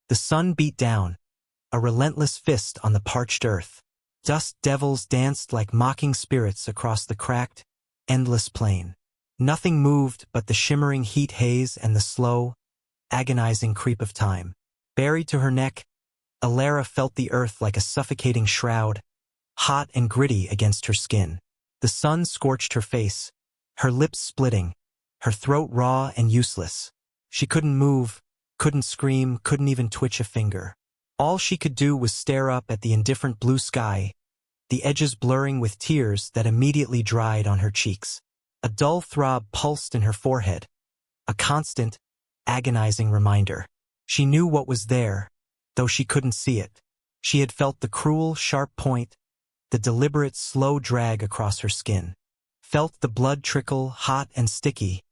The sun beat down, a relentless fist on the parched earth. Dust devils danced like mocking spirits across the cracked, endless plain. Nothing moved but the shimmering heat haze and the slow, agonizing creep of time. Buried to her neck, Alara felt the earth like a suffocating shroud, hot and gritty against her skin. The sun scorched her face, her lips splitting, her throat raw and useless. She couldn't move, couldn't scream, couldn't even twitch a finger. All she could do was stare up at the indifferent blue sky, the edges blurring with tears that immediately dried on her cheeks. A dull throb pulsed in her forehead, a constant, agonizing reminder. She knew what was there, though she couldn't see it. She had felt the cruel, sharp point, the deliberate, slow drag across her skin. Felt the blood trickle, hot and sticky,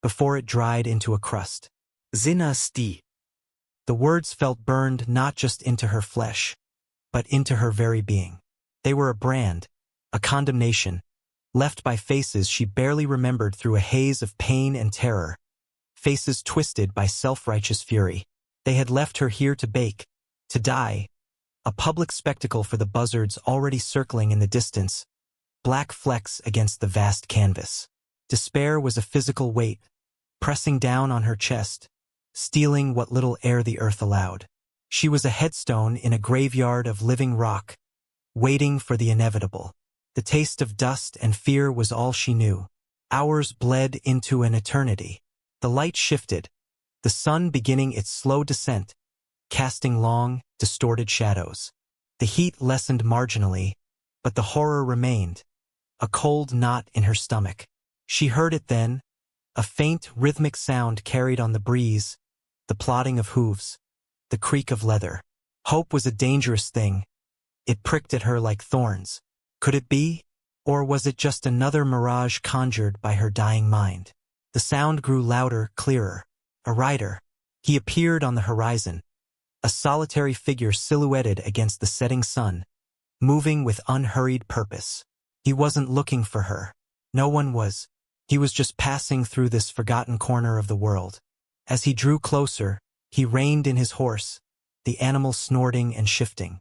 before it dried into a crust. Zinasti. The words felt burned not just into her flesh, but into her very being. They were a brand, a condemnation, left by faces she barely remembered through a haze of pain and terror, faces twisted by self-righteous fury. They had left her here to bake, to die, a public spectacle for the buzzards already circling in the distance, black flecks against the vast canvas. Despair was a physical weight, pressing down on her chest, stealing what little air the earth allowed. She was a headstone in a graveyard of living rock, waiting for the inevitable. The taste of dust and fear was all she knew. Hours bled into an eternity. The light shifted, the sun beginning its slow descent, casting long, distorted shadows. The heat lessened marginally, but the horror remained, a cold knot in her stomach. She heard it then, a faint, rhythmic sound carried on the breeze, the plodding of hooves, the creak of leather. Hope was a dangerous thing. It pricked at her like thorns. Could it be? Or was it just another mirage conjured by her dying mind? The sound grew louder, clearer. A rider. He appeared on the horizon, a solitary figure silhouetted against the setting sun, moving with unhurried purpose. He wasn't looking for her. No one was. He was just passing through this forgotten corner of the world. As he drew closer, he reined in his horse, the animal snorting and shifting.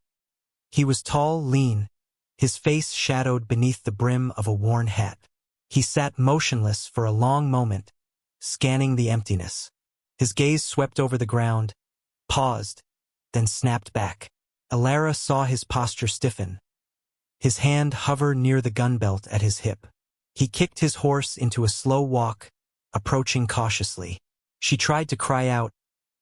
He was tall, lean, his face shadowed beneath the brim of a worn hat. He sat motionless for a long moment, scanning the emptiness. His gaze swept over the ground, paused, then snapped back. Alara saw his posture stiffen, his hand hover near the gun belt at his hip. He kicked his horse into a slow walk, approaching cautiously. She tried to cry out,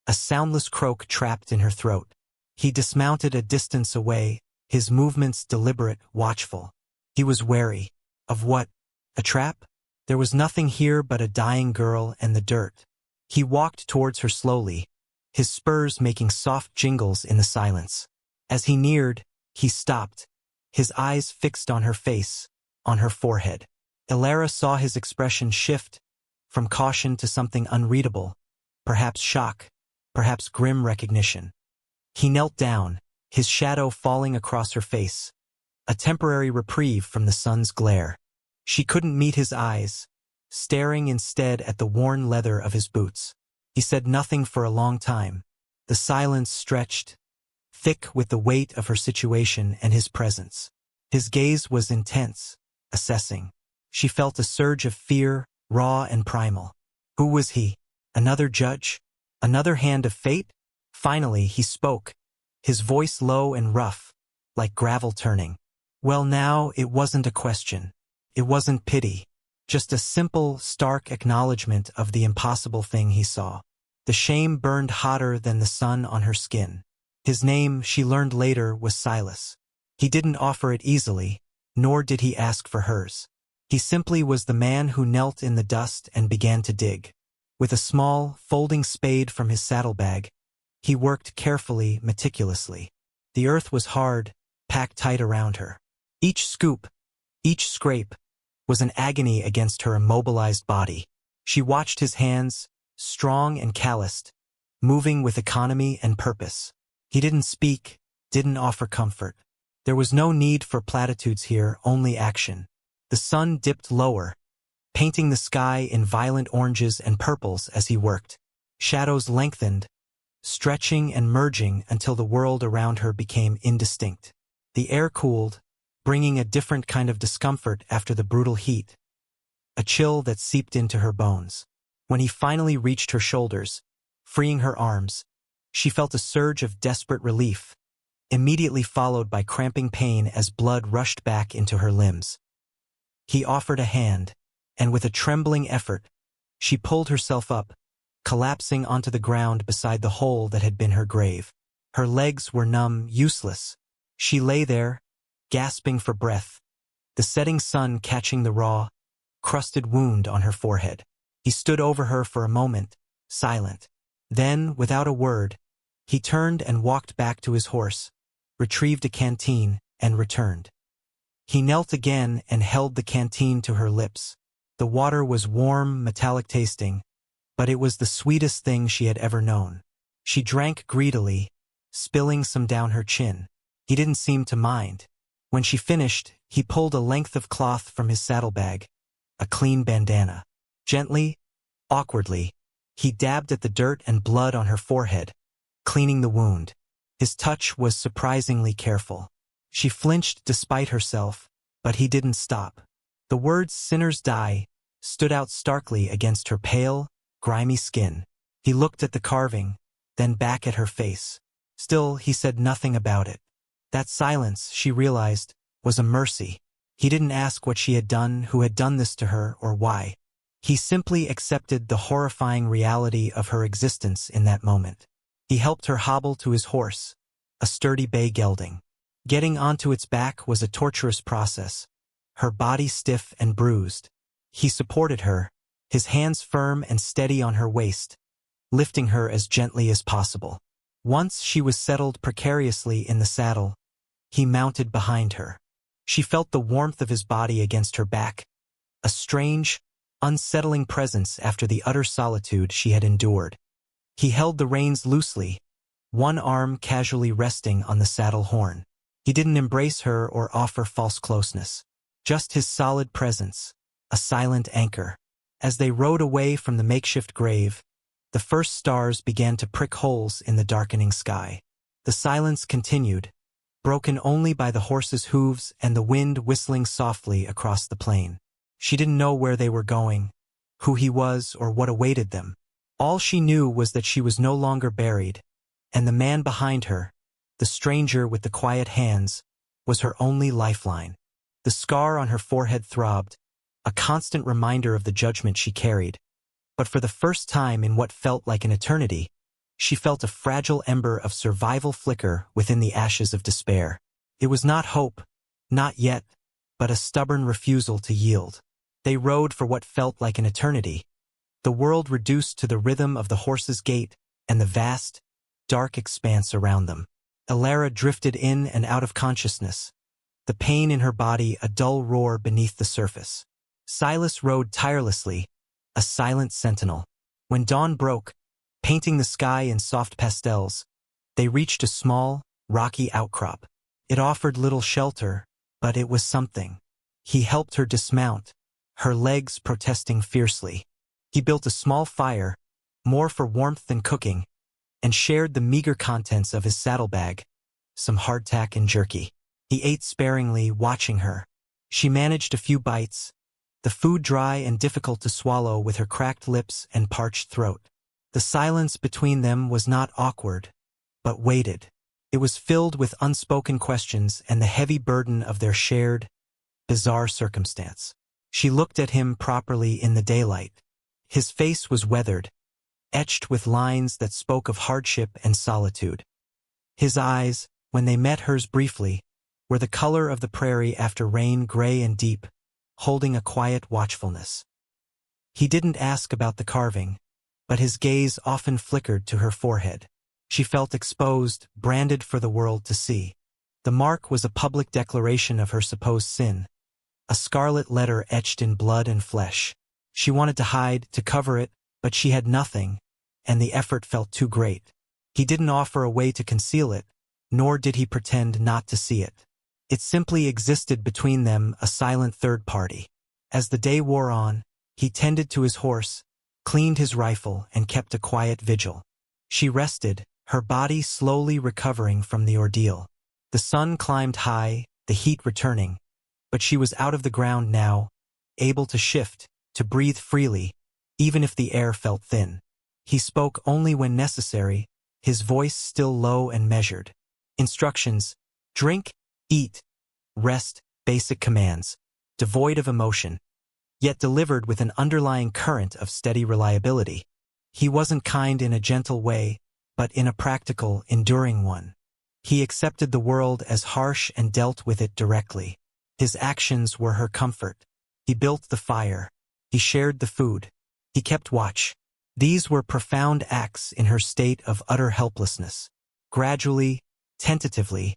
a soundless croak trapped in her throat. He dismounted a distance away, his movements deliberate, watchful. He was wary. Of what? A trap? There was nothing here but a dying girl and the dirt. He walked towards her slowly, his spurs making soft jingles in the silence. As he neared, he stopped, his eyes fixed on her face, on her forehead. Alara saw his expression shift, from caution to something unreadable, perhaps shock, perhaps grim recognition. He knelt down, his shadow falling across her face, a temporary reprieve from the sun's glare. She couldn't meet his eyes, staring instead at the worn leather of his boots. He said nothing for a long time. The silence stretched, thick with the weight of her situation and his presence. His gaze was intense, assessing. She felt a surge of fear, raw and primal. Who was he? Another judge? Another hand of fate? Finally, he spoke, his voice low and rough, like gravel turning. Well, now, it wasn't a question. It wasn't pity. Just a simple, stark acknowledgement of the impossible thing he saw. The shame burned hotter than the sun on her skin. His name, she learned later, was Silas. He didn't offer it easily, nor did he ask for hers. He simply was the man who knelt in the dust and began to dig. With a small, folding spade from his saddlebag, he worked carefully, meticulously. The earth was hard, packed tight around her. Each scoop, each scrape, was an agony against her immobilized body. She watched his hands, strong and calloused, moving with economy and purpose. He didn't speak, didn't offer comfort. There was no need for platitudes here, only action. The sun dipped lower, painting the sky in violent oranges and purples as he worked. Shadows lengthened, stretching and merging until the world around her became indistinct. The air cooled, bringing a different kind of discomfort after the brutal heat, a chill that seeped into her bones. When he finally reached her shoulders, freeing her arms, she felt a surge of desperate relief, immediately followed by cramping pain as blood rushed back into her limbs. He offered a hand, and with a trembling effort, she pulled herself up, collapsing onto the ground beside the hole that had been her grave. Her legs were numb, useless. She lay there, gasping for breath, the setting sun catching the raw, crusted wound on her forehead. He stood over her for a moment, silent. Then, without a word, he turned and walked back to his horse, retrieved a canteen, and returned. He knelt again and held the canteen to her lips. The water was warm, metallic tasting, but it was the sweetest thing she had ever known. She drank greedily, spilling some down her chin. He didn't seem to mind. When she finished, he pulled a length of cloth from his saddlebag, a clean bandana. Gently, awkwardly, he dabbed at the dirt and blood on her forehead, cleaning the wound. His touch was surprisingly careful. She flinched despite herself, but he didn't stop. The words "sinners die" stood out starkly against her pale, grimy skin. He looked at the carving, then back at her face. Still, he said nothing about it. That silence, she realized, was a mercy. He didn't ask what she had done, who had done this to her, or why. He simply accepted the horrifying reality of her existence in that moment. He helped her hobble to his horse, a sturdy bay gelding. Getting onto its back was a torturous process, her body stiff and bruised. He supported her, his hands firm and steady on her waist, lifting her as gently as possible. Once she was settled precariously in the saddle, he mounted behind her. She felt the warmth of his body against her back, a strange, unsettling presence after the utter solitude she had endured. He held the reins loosely, one arm casually resting on the saddle horn. He didn't embrace her or offer false closeness. Just his solid presence, a silent anchor. As they rode away from the makeshift grave, the first stars began to prick holes in the darkening sky. The silence continued, broken only by the horse's hooves and the wind whistling softly across the plain. She didn't know where they were going, who he was, or what awaited them. All she knew was that she was no longer buried, and the man behind her, the stranger with the quiet hands, was her only lifeline. The scar on her forehead throbbed, a constant reminder of the judgment she carried. But for the first time in what felt like an eternity, she felt a fragile ember of survival flicker within the ashes of despair. It was not hope, not yet, but a stubborn refusal to yield. They rode for what felt like an eternity, the world reduced to the rhythm of the horse's gait and the vast, dark expanse around them. Elara drifted in and out of consciousness, the pain in her body a dull roar beneath the surface. Silas rode tirelessly, a silent sentinel. When dawn broke, painting the sky in soft pastels, they reached a small, rocky outcrop. It offered little shelter, but it was something. He helped her dismount, her legs protesting fiercely. He built a small fire, more for warmth than cooking, and shared the meager contents of his saddlebag, some hardtack and jerky. He ate sparingly, watching her. She managed a few bites, the food dry and difficult to swallow with her cracked lips and parched throat. The silence between them was not awkward, but weighted. It was filled with unspoken questions and the heavy burden of their shared, bizarre circumstance. She looked at him properly in the daylight. His face was weathered, etched with lines that spoke of hardship and solitude. His eyes, when they met hers briefly, were the color of the prairie after rain, gray and deep, holding a quiet watchfulness. He didn't ask about the carving, but his gaze often flickered to her forehead. She felt exposed, branded for the world to see. The mark was a public declaration of her supposed sin, a scarlet letter etched in blood and flesh. She wanted to hide, to cover it, but she had nothing, and the effort felt too great. He didn't offer a way to conceal it, nor did he pretend not to see it. It simply existed between them, a silent third party. As the day wore on, he tended to his horse, cleaned his rifle, and kept a quiet vigil. She rested, her body slowly recovering from the ordeal. The sun climbed high, the heat returning, but she was out of the ground now, able to shift, to breathe freely, even if the air felt thin. He spoke only when necessary, his voice still low and measured. Instructions: drink, eat, rest, basic commands, devoid of emotion, yet delivered with an underlying current of steady reliability. He wasn't kind in a gentle way, but in a practical, enduring one. He accepted the world as harsh and dealt with it directly. His actions were her comfort. He built the fire. He shared the food. He kept watch. These were profound acts in her state of utter helplessness. Gradually, tentatively,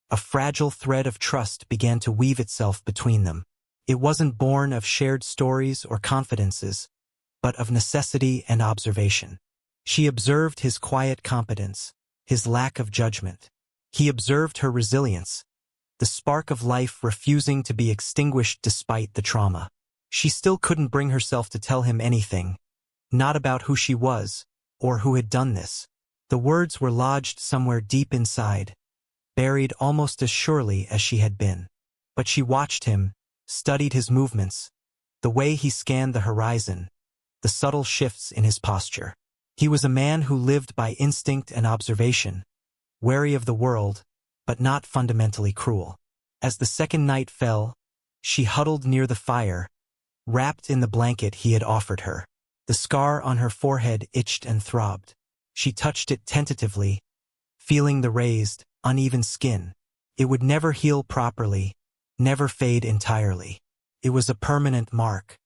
a fragile thread of trust began to weave itself between them. It wasn't born of shared stories or confidences, but of necessity and observation. She observed his quiet competence, his lack of judgment. He observed her resilience, the spark of life refusing to be extinguished despite the trauma. She still couldn't bring herself to tell him anything, not about who she was, or who had done this. The words were lodged somewhere deep inside, buried almost as surely as she had been. But she watched him, studied his movements, the way he scanned the horizon, the subtle shifts in his posture. He was a man who lived by instinct and observation, wary of the world, but not fundamentally cruel. As the second night fell, she huddled near the fire, wrapped in the blanket he had offered her. The scar on her forehead itched and throbbed. She touched it tentatively, feeling the raised, uneven skin. It would never heal properly, never fade entirely. It was a permanent mark.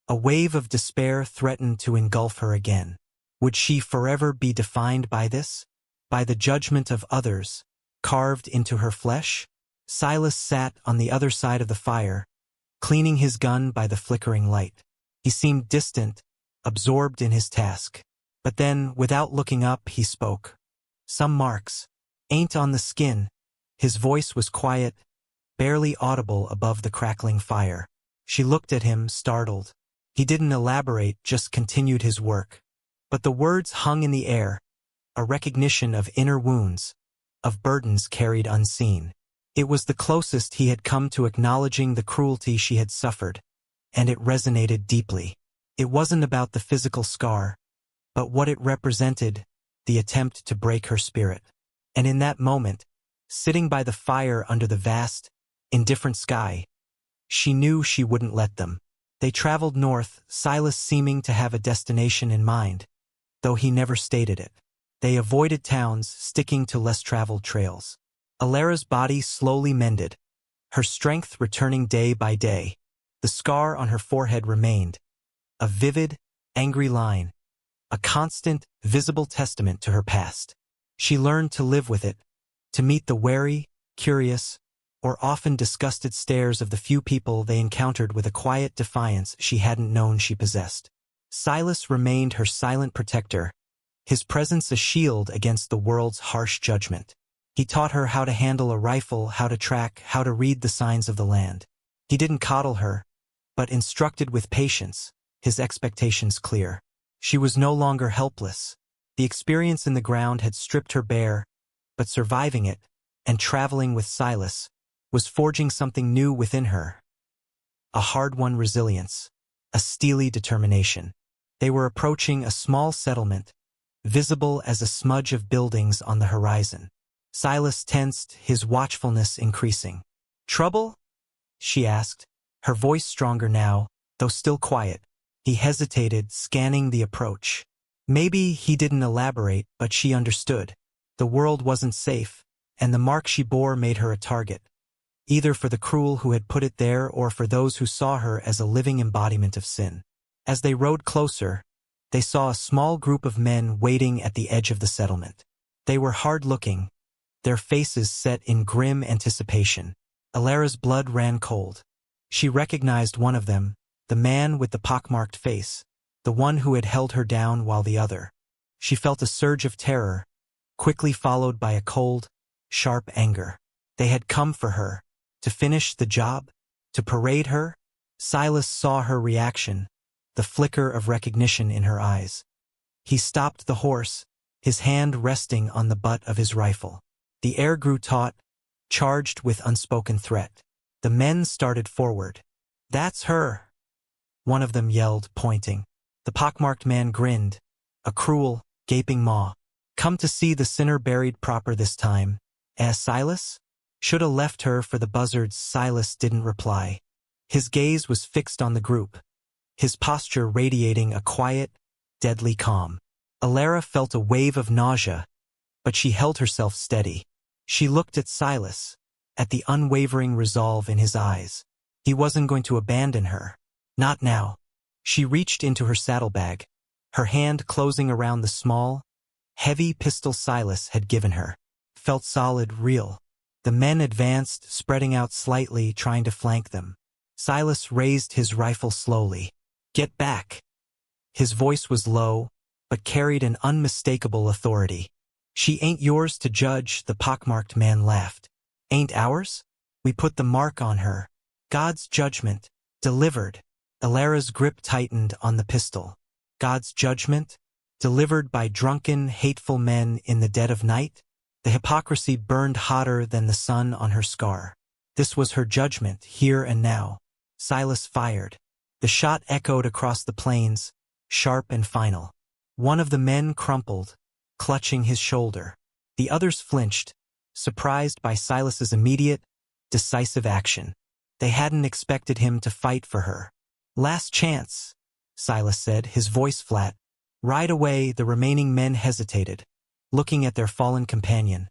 A wave of despair threatened to engulf her again. Would she forever be defined by this? By the judgment of others, carved into her flesh? Silas sat on the other side of the fire, cleaning his gun by the flickering light. He seemed distant, absorbed in his task. But then, without looking up, he spoke. "Some marks ain't on the skin." His voice was quiet, barely audible above the crackling fire. She looked at him, startled. He didn't elaborate, just continued his work. But the words hung in the air, a recognition of inner wounds, of burdens carried unseen. It was the closest he had come to acknowledging the cruelty she had suffered, and it resonated deeply. It wasn't about the physical scar, but what it represented, the attempt to break her spirit. And in that moment, sitting by the fire under the vast, indifferent sky, she knew she wouldn't let them. They traveled north, Silas seeming to have a destination in mind, though he never stated it. They avoided towns, sticking to less traveled trails. Alara's body slowly mended, her strength returning day by day. The scar on her forehead remained, a vivid, angry line, a constant, visible testament to her past. She learned to live with it, to meet the wary, curious, or often disgusted stares of the few people they encountered with a quiet defiance she hadn't known she possessed. Silas remained her silent protector, his presence a shield against the world's harsh judgment. He taught her how to handle a rifle, how to track, how to read the signs of the land. He didn't coddle her, but instructed with patience, his expectations clear. She was no longer helpless. The experience in the ground had stripped her bare, but surviving it, and traveling with Silas, was forging something new within her. A hard-won resilience, a steely determination. They were approaching a small settlement, visible as a smudge of buildings on the horizon. Silas tensed, his watchfulness increasing. "Trouble?" she asked, her voice stronger now, though still quiet. He hesitated, scanning the approach. Maybe he didn't elaborate, but she understood. The world wasn't safe, and the mark she bore made her a target, either for the cruel who had put it there or for those who saw her as a living embodiment of sin. As they rode closer, they saw a small group of men waiting at the edge of the settlement. They were hard-looking, their faces set in grim anticipation. Alara's blood ran cold. She recognized one of them, the man with the pockmarked face, the one who had held her down while the other. She felt a surge of terror, quickly followed by a cold, sharp anger. They had come for her, to finish the job, to parade her. Silas saw her reaction, the flicker of recognition in her eyes. He stopped the horse, his hand resting on the butt of his rifle. The air grew taut, charged with unspoken threat. The men started forward. "That's her," one of them yelled, pointing. The pockmarked man grinned, a cruel, gaping maw. "Come to see the sinner buried proper this time, Silas?" "Shoulda left her for the buzzards." Silas didn't reply. His gaze was fixed on the group, his posture radiating a quiet, deadly calm. Alara felt a wave of nausea, but she held herself steady. She looked at Silas, at the unwavering resolve in his eyes. He wasn't going to abandon her. Not now. She reached into her saddlebag, her hand closing around the small, heavy pistol Silas had given her. Felt solid, real. The men advanced, spreading out slightly, trying to flank them. Silas raised his rifle slowly. "Get back." His voice was low, but carried an unmistakable authority. "She ain't yours to judge," the pockmarked man laughed. "Ain't ours? We put the mark on her. God's judgment, delivered." Alara's grip tightened on the pistol. God's judgment, delivered by drunken, hateful men in the dead of night? The hypocrisy burned hotter than the sun on her scar. This was her judgment, here and now. Silas fired. The shot echoed across the plains, sharp and final. One of the men crumpled, clutching his shoulder. The others flinched, surprised by Silas's immediate, decisive action. They hadn't expected him to fight for her. "Last chance," Silas said, his voice flat. Right away, the remaining men hesitated, looking at their fallen companion.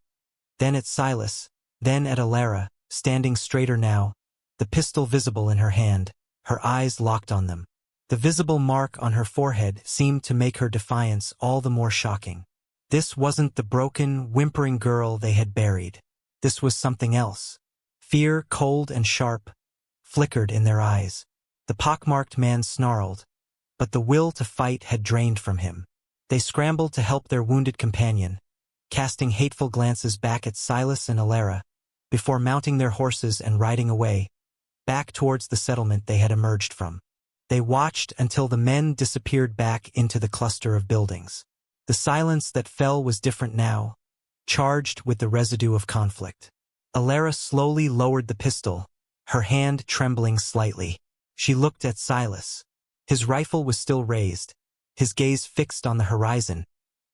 Then at Silas, then at Alara, standing straighter now, the pistol visible in her hand, her eyes locked on them. The visible mark on her forehead seemed to make her defiance all the more shocking. This wasn't the broken, whimpering girl they had buried. This was something else. Fear, cold and sharp, flickered in their eyes. The pockmarked man snarled, but the will to fight had drained from him. They scrambled to help their wounded companion, casting hateful glances back at Silas and Alara, before mounting their horses and riding away, back towards the settlement they had emerged from. They watched until the men disappeared back into the cluster of buildings. The silence that fell was different now, charged with the residue of conflict. Alara slowly lowered the pistol, her hand trembling slightly. She looked at Silas. His rifle was still raised, his gaze fixed on the horizon,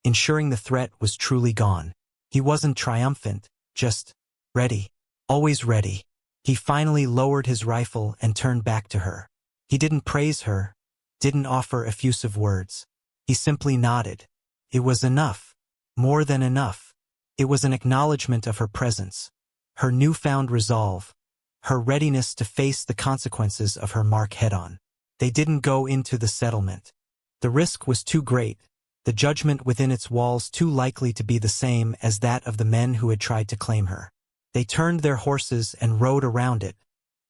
ensuring the threat was truly gone. He wasn't triumphant, just ready, always ready. He finally lowered his rifle and turned back to her. He didn't praise her, didn't offer effusive words. He simply nodded. It was enough, more than enough. It was an acknowledgement of her presence, her newfound resolve, her readiness to face the consequences of her mark head-on. They didn't go into the settlement. The risk was too great, the judgment within its walls too likely to be the same as that of the men who had tried to claim her. They turned their horses and rode around it,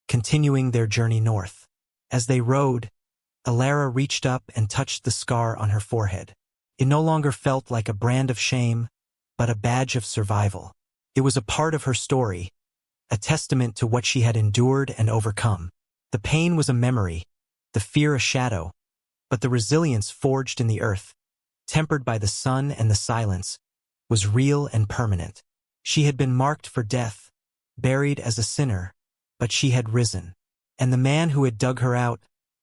continuing their journey north. As they rode, Alara reached up and touched the scar on her forehead. It no longer felt like a brand of shame, but a badge of survival. It was a part of her story, a testament to what she had endured and overcome. The pain was a memory, the fear a shadow, but the resilience forged in the earth, tempered by the sun and the silence, was real and permanent. She had been marked for death, buried as a sinner, but she had risen. And the man who had dug her out,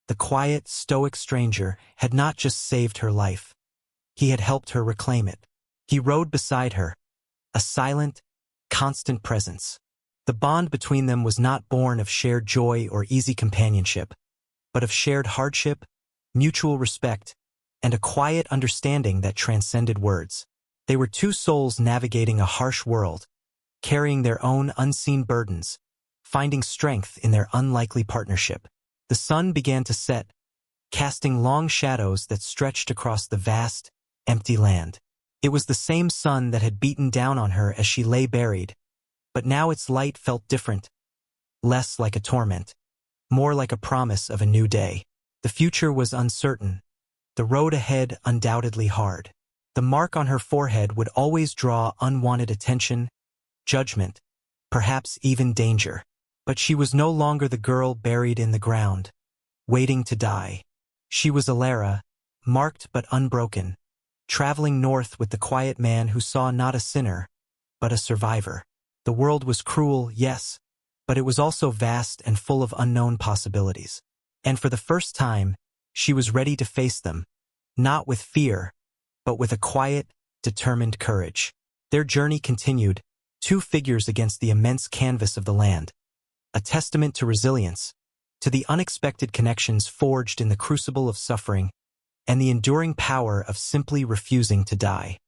the quiet, stoic stranger, had not just saved her life. He had helped her reclaim it. He rode beside her, a silent, constant presence. The bond between them was not born of shared joy or easy companionship, but of shared hardship, mutual respect, and a quiet understanding that transcended words. They were two souls navigating a harsh world, carrying their own unseen burdens, finding strength in their unlikely partnership. The sun began to set, casting long shadows that stretched across the vast, empty land. It was the same sun that had beaten down on her as she lay buried, but now its light felt different, less like a torment, more like a promise of a new day. The future was uncertain, the road ahead undoubtedly hard. The mark on her forehead would always draw unwanted attention, judgment, perhaps even danger. But she was no longer the girl buried in the ground, waiting to die. She was Alara, marked but unbroken, traveling north with the quiet man who saw not a sinner, but a survivor. The world was cruel, yes, but it was also vast and full of unknown possibilities. And for the first time, she was ready to face them, not with fear, but with a quiet, determined courage. Their journey continued, two figures against the immense canvas of the land, a testament to resilience, to the unexpected connections forged in the crucible of suffering, and the enduring power of simply refusing to die.